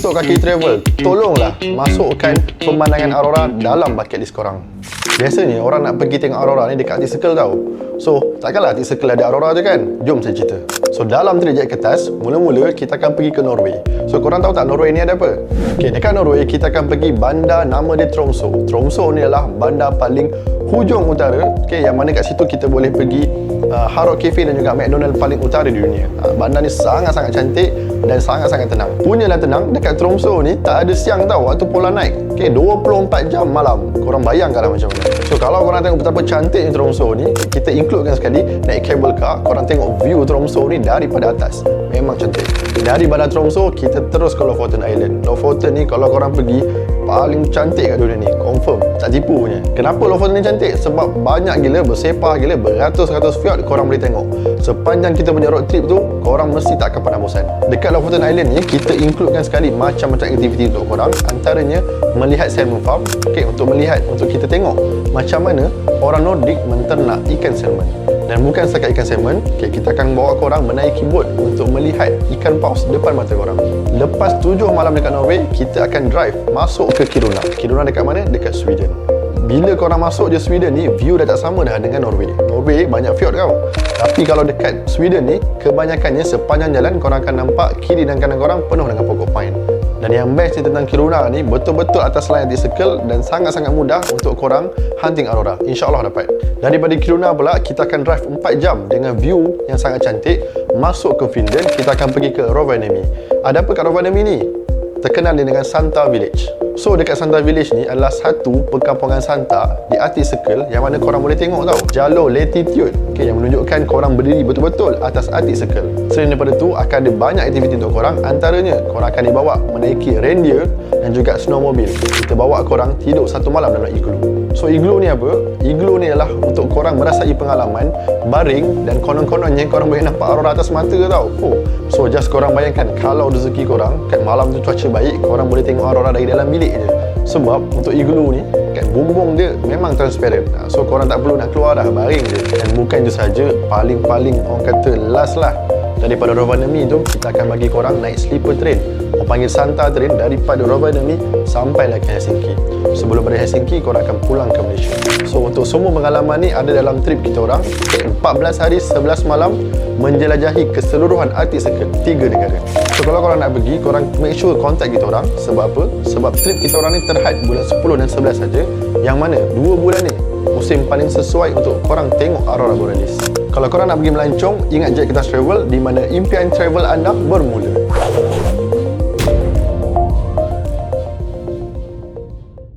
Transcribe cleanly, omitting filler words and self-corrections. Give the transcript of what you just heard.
Untuk kaki travel, tolonglah masukkan pemandangan aurora dalam bucket list korang. Biasanya orang nak pergi tengok aurora ni dekat Arctic Circle tau. So, takkanlah Arctic Circle ada aurora je kan? Jom saya cerita. So, dalam terjejak kertas, mula-mula kita akan pergi ke Norway. So, korang tahu tak Norway ni ada apa? Okay, dekat Norway kita akan pergi bandar nama dia Tromsø. Tromsø ni adalah bandar paling hujung utara, okay, yang mana kat situ kita boleh pergi Hard Rock Cafe dan juga McDonald paling utara di dunia. Bandar ni sangat-sangat cantik dan sangat-sangat tenang. Punyalah tenang, dekat Tromsø ni tak ada siang tau waktu polar night. Okay, 24 jam malam. Korang bayangkanlah macam mana. So kalau korang tengok betapa cantiknya Tromsø ni, kita includekan sekali naik cable car, korang tengok view Tromsø ni daripada atas. Memang cantik. Dari bandar Tromsø kita terus ke Lofoten Island. Lofoten ni kalau korang pergi paling cantik kat dunia ni, confirm, tak tipu punya. Kenapa Lofoten ni cantik? Sebab banyak gila, bersepah gila, beratus-ratus fjord korang boleh tengok. Sepanjang kita punya road trip tu, korang mesti tak akan pernah bosan. Dekat Lofoten Island ni, kita includekan sekali macam-macam aktiviti untuk korang. Antaranya, melihat salmon farm, okay, untuk melihat, untuk kita tengok macam mana orang Nordic menternak ikan salmon. Dan bukan setakat ikan salmon, okay, kita akan bawa korang menaiki boat untuk melihat ikan paus depan mata korang. Lepas 7 malam dekat Norway, kita akan drive masuk ke Kiruna. Kiruna dekat mana? Dekat Sweden. Bila korang masuk je Sweden ni, view dah tak sama dah dengan Norway. Norway banyak fjord kau. Tapi kalau dekat Sweden ni, kebanyakannya sepanjang jalan korang akan nampak kiri dan kanan korang penuh dengan pokok pine. Dan yang best ni tentang Kiruna ni, betul-betul atas line Arctic Circle dan sangat-sangat mudah untuk korang hunting aurora. InsyaAllah dapat. Daripada Kiruna pula, kita akan drive 4 jam dengan view yang sangat cantik masuk ke Finland. Kita akan pergi ke Rovaniemi. Ada apa kat Rovaniemi ni? Terkenal dengan Santa Village. So dekat Santa Village ni adalah satu perkampungan Santa di Arctic Circle yang mana korang boleh tengok tau jalur latitude, okay, yang menunjukkan korang berdiri betul-betul atas Arctic Circle. Selain daripada tu akan ada banyak aktiviti untuk korang. Antaranya korang akan dibawa menaiki reindeer dan juga snowmobile. Kita bawa korang tidur 1 malam dalam igloo. So igloo ni apa? Igloo ni adalah untuk korang merasai pengalaman baring dan konon-kononnya korang boleh nampak aurora atas mata tau. So just korang bayangkan kalau rezeki korang kat malam tu cuaca baik, korang boleh tengok aurora dari dalam bilik je. Sebab untuk igloo ni kat bumbung dia memang transparent. So korang tak perlu nak keluar dah, baring je. Dan bukan itu saja, paling-paling orang kata last lah, daripada Rovaniemi tu kita akan bagi korang naik sleeper train. Orang panggil Santa train daripada Rovaniemi sampailah ke Helsinki. Sebelum dari Helsinki korang akan pulang ke Malaysia. So untuk semua pengalaman ni ada dalam trip kita orang 14 hari 11 malam menjelajahi keseluruhan Arctic Circle 3 negara. So kalau korang nak pergi, korang make sure contact kita orang. Sebab apa? Sebab trip kita orang ni terhad bulan 10 dan 11 saja, yang mana 2 bulan ni musim paling sesuai untuk korang tengok aurora borealis. Kalau korang nak pergi melancong, ingat Jet Kertas Travel, di mana impian travel anda bermula.